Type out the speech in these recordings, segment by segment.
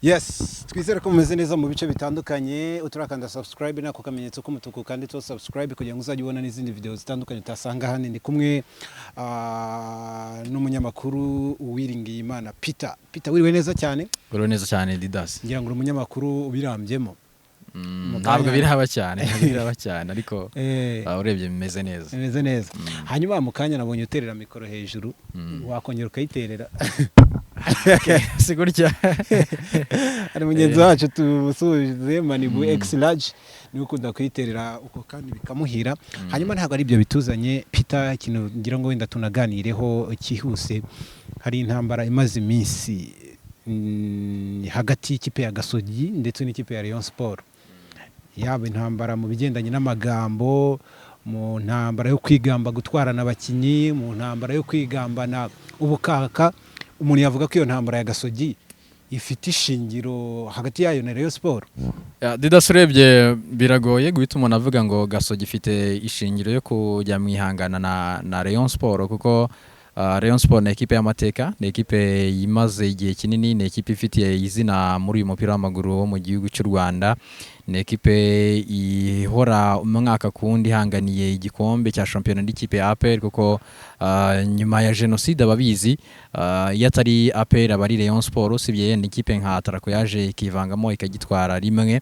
Yes, twizere ko mumeze neza mu bice bitandukanye. Uturakanda subscribe nako kamenyetso k'umutuku kandi to subscribe kugira ngo uzajye ubona n'izindi video zitandukanye utasanga hano. Ndi kumwe n'umunyamakuru Uwiringiye Imana Peter. Peter wiriwe neza cyane? Wiriwe neza cyane Didas. Ngira ngo umunyamakuru ubirambyemo. Ntabwo biraba cyane ariko urebye bimeze neza. Bimeze neza. Hanyuma mu kanya nabonye uterera mikoro hejuru. Wakongera ukayiterera. Sigurya ari mugenzi wacu tumusubize Manibu X large ni ukunda kwiterera uko kandi bikamuhira. Hanyuma ntabwo ari ibyo bituzanye Peter, ikintu ngira ngo wenda tunaganireho cyihuse. Hari intambara imaze iminsi hagati y'ikipe ya Gasogi ndetse n'ikipe ya Rayon Sport. Yaba intambara mu bigendanye n'amagambo, mu ntambara yo kwigamba gutwarana abakinyi, mu ntambara yo kwigambana ubukaka. Umuntu yavuga ko iyo ntambara ya Gasogi ifite ishingiro hagati yayo na Rayon Sport. Didas, urebye biragoye guhita umuntu avuga ngo Gasogi ifite ishingiro yo kujya mwihangana na Rayon Sport, kuko Rayon Sport ni ekipe y'amateka, ni ekipe yimaze igihe kinini, ni ekipe ifitiye izina muri uyu mupira w'amaguru wo mu gihugu cy'u Rwanda, ni ekipe ihora umwaka kundi hanganiye igikombe cya shampiyona n'ikipe ya APR, kuko nyuma ya jenoside ababizi yatari APR abari Rayon Sport, sibye yenda ikipe nka Tarako yaje ikivangamo ikagitwara rimwe.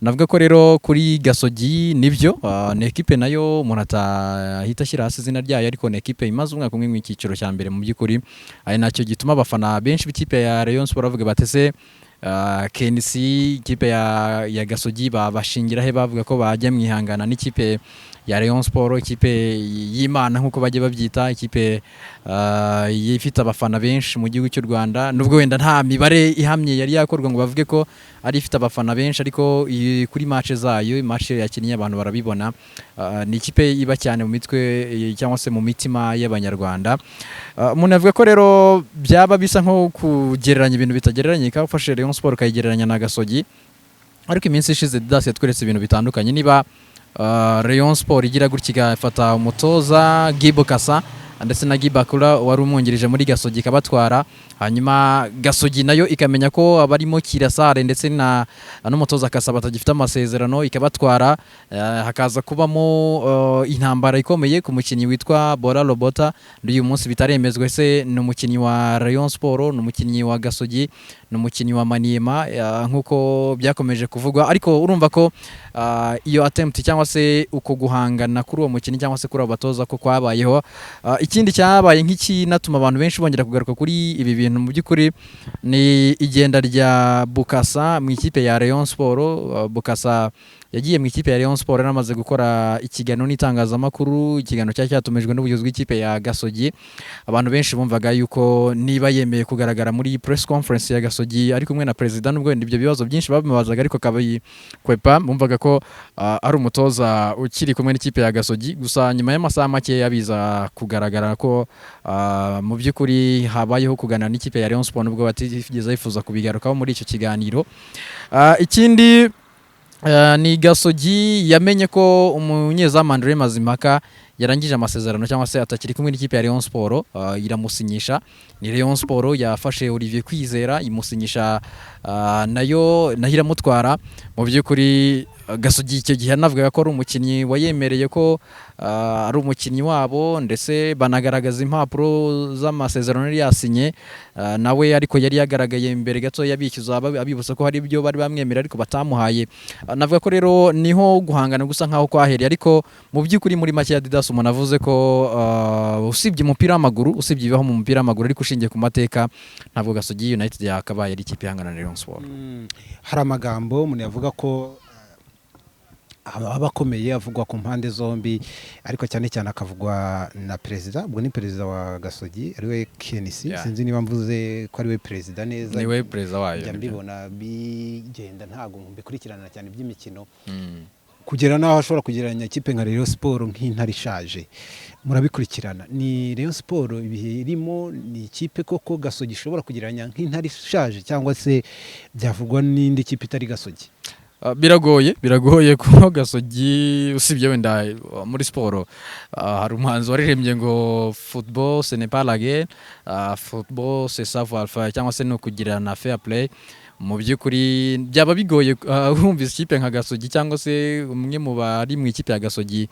Navuga ko rero kuri Gasogi nibyo ni ekipe nayo umuntu atahita ashyira hasi izina ryayo, ariko ni ekipe imaze umwaka umwe mu cyiciro cya mbere mu by'ukuri. Ari nacyo gituma abafana benshi b'ikipe ya Rayon Sport bavuga batese KNC ikipe ya Gasogi babashingira he, bavuga ko bajya mwihangana n'ikipe ya Rayon Sport, ikipe y'Imana nkuko bajye babyita, ikipe yifite abafana benshi mu gihugu cy'u Rwanda. Nubwo wenda nta mibare ihamye yari yakorwa ngo bavuge ko ari ifite abafana benshi, ariko kuri match zayo, match yakinnye abantu barabibona. Ni ikipe iba cyane mu mitwe cyangwa se mu mitima y'Abanyarwanda. Umuntu avuga ko rero byaba bisa nko kugereranya ibintu bitagereranyika, ufashe Rayon Sport kayigereranya na Gasogi. Ariko iminsi ishize Didas yatweretse ibintu bitandukanye. Niba Rayon Sport igira gutya igafata umutoza Gibo Kasa ndetse na Gibakura wari umwungirije muri Gasogi ikabatwara, hanyuma Gasogi nayo ikamenya ko abarimo Kirasare ndetse n'umutoza Kasa batagifite amasezerano ikabatwara, hakaza kubamo intambara ikomeye ku mukinnyi witwa Bora Robota. Uyu munsi bitaremezwe se ni umukinnyi wa Rayon Sport, ni umukinnyi wa Gasogi, ni umukinnyi wa Maniema nkuko byakomeje kuvugwa. Ariko urumva ko iyo attempt cyangwa se uko guhangana kuri uwo mukinnyi cyangwa se kuri abo batoza ko kwabayeho. Ikindi cyabaye nk'iki natuma abantu benshi bongera kugaruka kuri ibi bintu mu by'ukuri ni igenda rya Bukasa mu ikipe ya Rayon Sport. Bukasa yagiye mu ikipe ya Rayon Sport yaramaze gukora ikiganiro n'itangazamakuru, ikiganiro cyatumijwe n'ubuyobozi bw'ikipe ya Gasogi. Abantu benshi bumvaga yuko niba yemeye kugaragara muri press conference ya Gasogi ari kumwe na president, nubwo ibyo bibazo byinshi babimubazaga ariko kabikwepa, bumvaga ko ari umutoza ukiri kumwe n'ikipe ya Gasogi. Gusa nyuma y'amasaha make yabiza kugaragara ko mu by'ukuri habayeho kuganira n'ikipe ya Rayon Sport, nubwo batigeze bifuza kubigarukaho muri icyo kiganiro. Ikindi ni Gasogi yamenye ko umunyezamu Andre Mazimpaka yarangije amasezerano cyangwa se atakiri kumwe n'ikipe ya Rayon Sport, iramusinyisha. Ni Rayon Sport yafashe Olivier Kwizera imusinyisha, nayo iramutwara. Mu by'ukuri Gasogi icyo gihe navuga ko ari umukinnyi wayemereye ko ari umukinnyi wabo, ndetse banagaragaza impapuro z'amasezerano yari yasinye nawe, ariko yari yagaragaye imbere gato yabishyuza abibutsa ko hari ibyo bari bamwemerera ariko batamuhaye. Navuga ko rero niho guhangana gusa nkaho kwahereye, ariko mu by'ukuri muri make ya Didas umuntu avuze ko usibye umupira w'amaguru, usibye ibibaho mu mupira w'amaguru, ariko ushingiye ku mateka ntabwo Gasogi United yakabaye ari ikipe ihangana na Rayon Sport. Hari amagambo umuntu yavuga ko abakomeye avugwa ku mpande zombi, ariko cyane cyane akavugwa na perezida. Ubwo ni perezida wa Gasogi ariwe KNC, sinzi niba mvuze ko ariwe perezida neza. Niwe perezida wayo. Njya mbibona bigenda, ntago mbikurikirana cyane by'imikino kugera naho ashobora kugereranya ikipe nka Rayon Sport nk'intare ishaje. Murabikurikirana, ni Rayon Sport ibihe irimo, ni ikipe koko Gasogi ishobora kugereranya nk'intare ishaje, cyangwa se byavugwa n'indi kipe itari Gasogi? Biragoye ko Gasogi, usibye wenda muri siporo hari umuhanzi waririmbye ngo football ce n'est pas la guerre, football c'est savoir faire, cyangwa se no kugirana fair play. mu by'ukuri byaba bigoye wumvise ikipe nka Gasogi cyangwa se umwe mu bari mu ikipe ya Gasogi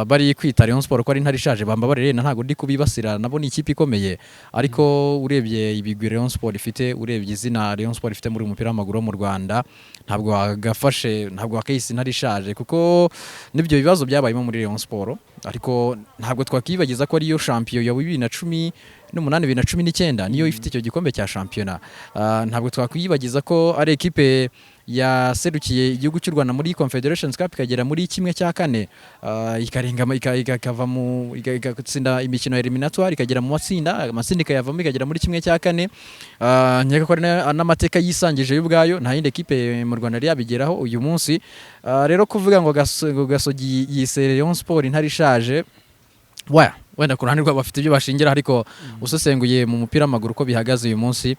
bari kwita Rayon Sport ko ari ntari ishaje bamba barerena ntago ndi kubibasira nabo ni ikipe ikomeye ariko urebye ibigwi Rayon Sport ifite urebye izina Rayon Sport ifite muri umupira w'amaguru mu Rwanda ntabwo wagafashe ntabwo wakayisi ntari ishaje kuko nibyo bibazo byabayemo muri Rayon Sport ariko ntabwo twakibagiza ko ariyo champion ya 2018 2019 niyo ifite icyo gikombe cya championnat ntabwo twakwiyibagiza ko ari ekipe yaserukiye igihugu cy'u Rwanda muri Confederations Cup ikagera muri kimwe cya kane ikarenga ikava mu igatsinda imikino eliminatoire ikagera mu matsinda ikayavamo ikagera muri kimwe cya kane nkeka ko n'amateka yisangije y'ubwayo nta yindi ekipe mu Rwanda yari yabigeraho uyu munsi rero kuvuga ngo Gasogi yise Rayon Sport ntari ishaje wenda ku ruhande rwabo bafite ibyo bashingira ariko usesenguye mu mupira w'amaguru uko bihagaze uyu munsi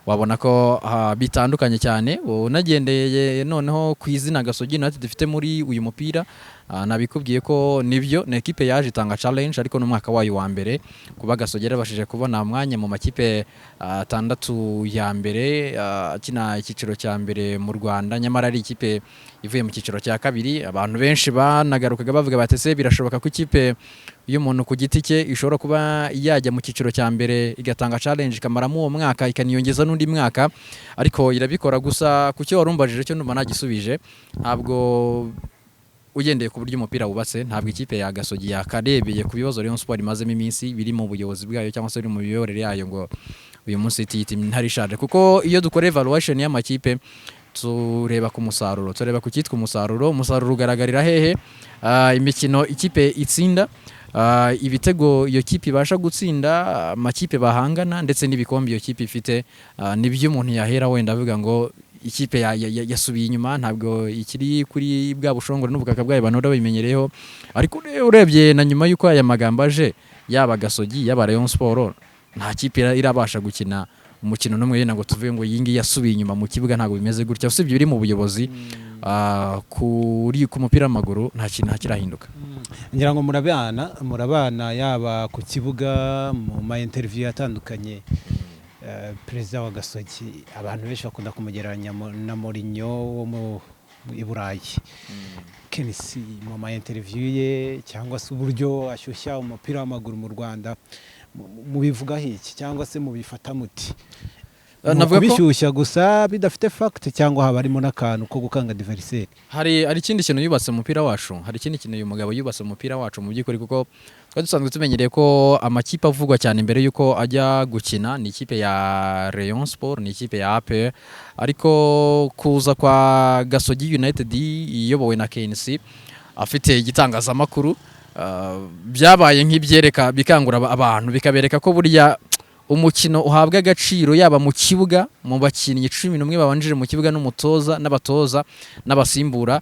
wabona ko bitandukanye cyane unagendeye noneho ku izina Gasogi natwe dufite muri uyu mupira nabikubwiye ko nibyo na ekipe yaje itanga challenge ariko n'umwaka wayo wa mbere kuba Gasogi yarabashije kubona umwanya mu makipe 6 ya mbere kina ikiciro cya mbere mu Rwanda nyamara ari ikipe ivuye mu kiciro cya kabiri abantu benshi banagarukaga bavuga batese birashoboka ko ikipe iyo umuntu ku giti cye ishobora kuba yajya mu kiciro cya mbere igatanga challenge kamaramo uwo mwaka ikaniyongeza n'undi mwaka ariko irabikora gusa ku cyo warumbajije cyo ndumva nagisubije ntabwo ugendeye ku buryo umupira wubatse ntabwo ikipe ya Gasogi yakarebeye ku bibazo Rayon Sport imazemo iminsi biri mu buyobozi bwayo cyangwa se biri mu miyoborere yayo ngo uyu munsi itiyita ntari ishaje kuko iyo dukora evaluation y'amakipe tureba ku musaruro tureba ku cyitwa umusaruro ugaragarira hehe imikino ikipe itsinda ibitego iyo kipe ibasha gutsinda amakipe bahangana ndetse n'ibikombe iyo kipe ifite nibyo umuntu yahera wenda avuga ngo ikipe yasubiye inyuma ntabwo ikiri kuri bwa bushongore n'ubukaka bwayo banora bayimenyereyeho ariko urebye na nyuma y'uko aya magambo aje yaba Gasogi yaba Rayon Sport nta kipe irabasha gukina umukino n'umwe yena ngo tuvuge ngo yingi yasubiye inyuma mu kibuga ntabwo bimeze gutya usibye biri mu buyobozi kuri ku mupira w'amaguru nta kintu hakirahinduka ngira ngo murabana yaba ku kibuga mu ma interview atandukanye perezida wa Gasogi abantu benshi bakunda kumugereranya na Mourinho wo mu Iburayi kenisi mu ma interview ye cyangwa se uburyo ashyushya umupira w'amaguru mu Rwanda mubivuga iki cyangwa se mubifata muti navuga ko bishyushya gusa bidafite fact cyangwa haba harimo n'akantu ko gukanga adversaire hari ikindi kintu yubatse umupira wacu hari ikindi kintu uyu mugabo yubatse umupira wacu mu by'ukuri kuko twari dusanzwe tumenyereye ko amakipe avugwa cyane mbere yuko ajya gukina ni ikipe ya Rayon Sport ni ikipe ya APR ariko kuza kwa Gasogi United iyobowe na KNC afite igitangazamakuru byabaye nk'ibyereka bikangura abantu bikabereka ko burya umukino uhabwa agaciro yaba mu kibuga mu bakinnyi 11 babanjije mu kibuga n'umutoza n'abatoza n'abasimbura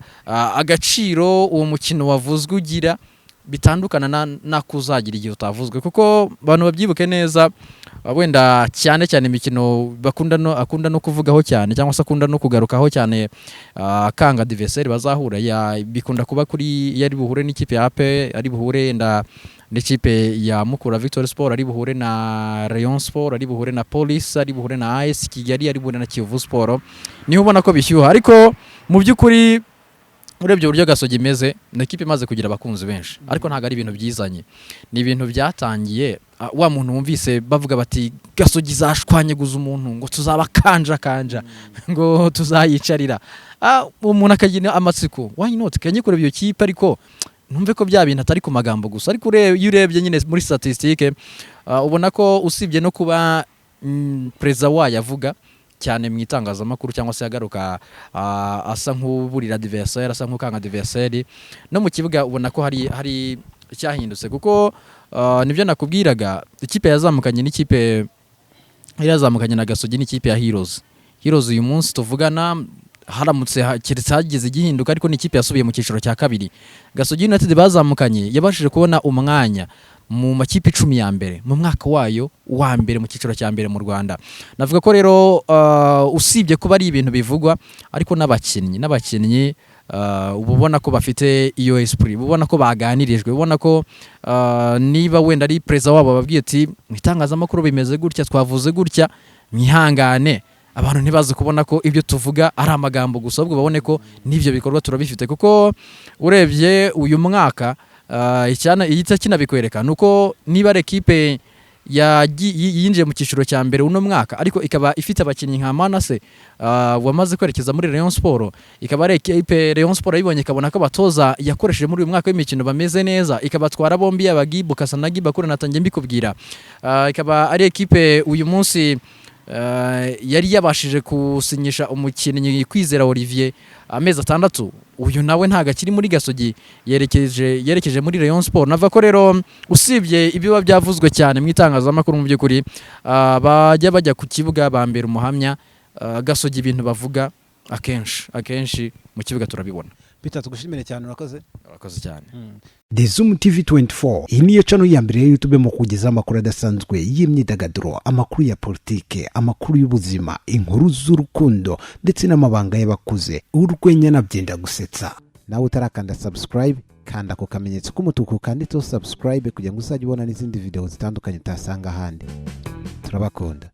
agaciro uwo mukino wavuzwe ugira bitandukana na kuzagira igihe utavuzwe kuko abantu babyibuke neza wenda cyane imikino akunda no kuvugaho cyane cyangwa se akunda no kugarukaho cyane kanga adversaire bazahura bikunda kuba kuri yari buhure n'ikipe ya AP ari buhure n'ikipe ya Mukura Victory Sport ari buhure na Rayon Sport ari buhure na Police ari buhure na AS Kigali ari buhure na Kiyovu Sport niho ubona ko bishyuha ariko mu by'ukuri urebye uburyo Gasogi imeze na ekipe imaze kugira abakunzi benshi ariko ntago ari ibintu byizanye ni ibintu byatangiye wa muntu wumvise bavuga bati Gasogi zashwanyeguza umuntu ngo tuzaba kanja ngo tuzayicarira umuntu akagira amatsiko why not kanye kure iyo kipe ariko numve ko bya bintu atari ku magambo gusa ariko urebye nyine muri statistique ubona ko usibye no kuba perezida wayo avuga cyane mu itangazamakuru cyangwa se yagaruka asa nk'uburira adversaire asa nk'ukanga adversaire no mu kibuga ubona ko hari cyahindutse kuko nibyo nakubwiraga ikipe yazamukanye n'ikipe yazamukanye na Gasogi n'ikipe ya Heroes uyu munsi tuvugana haramutse kiretse hagize igihinduka ariko n'ikipe yasubiye mu kiciro cya kabiri Gasogi United bazamukanye yabashije kubona umwanya mu makipe 10 ya mbere mu mwaka wayo wa mbere mu kiciro cya mbere mu Rwanda navuga ko rero usibye kuba ari ibintu bivugwa ariko n'abakinnyi ubona ko bafite iyo esprit ubona ko baganirijwe ubona ko niba wenda ari perezida wabo babwiye ati itangazamakuru bimeze gutya twavuze gutya mwihangane abantu ntibazi kubona ko ibyo tuvuga ari amagambo gusa ahubwo babone ko n'ibyo bikorwa turabifite kuko urebye uyu mwaka icyana igitsa kinabikwereka nuko niba ari ekipe yinjiye mu cyiciro cya mbere uno mwaka ariko ikaba ifite abakinnyi nka Manase wamaze kwerekeza muri Rayon Sport, ikaba ari ekipe Rayon Sport yibonye ikabona ko abatoza yakoresheje muri uyu mwaka w'imikino bameze neza, ikabatwara bombi Abagibu Kasanagi bakuru natangiye mbikubwira, ikaba ari ekipe uyu munsi yari yabashije gusinyisha umukinnyi Kwizera Olivier amezi 6. Uyu nawe ntago akiri muri Gasogi, yerekeje muri Rayon Sport. Nava ko rero usibye ibiba byavuzwe cyane mu itangazamakuru mu by'ukuri bajya ku kibuga bambera umuhamya, Gasogi ibintu bavuga akenshi mu kibuga turabibona. Peter, tugushimire cyane, urakoze cyane. The Zoom TV 24 iyi niyo channel ya mbere ya YouTube mu kugeza amakuru adasanzwe y'imyidagaduro, amakuru ya politike, amakuru y'ubuzima, inkuru z'urukundo ndetse n'amabanga y'abakuze, urwenya nabyenda gusetsa. Nawe utarakanda subscribe, kanda ko kamenyetso k'umutuku kanditseho subscribe kugira ngo uzajye ubona n'izindi video zitandukanye utasanga ahandi. Turabakunda.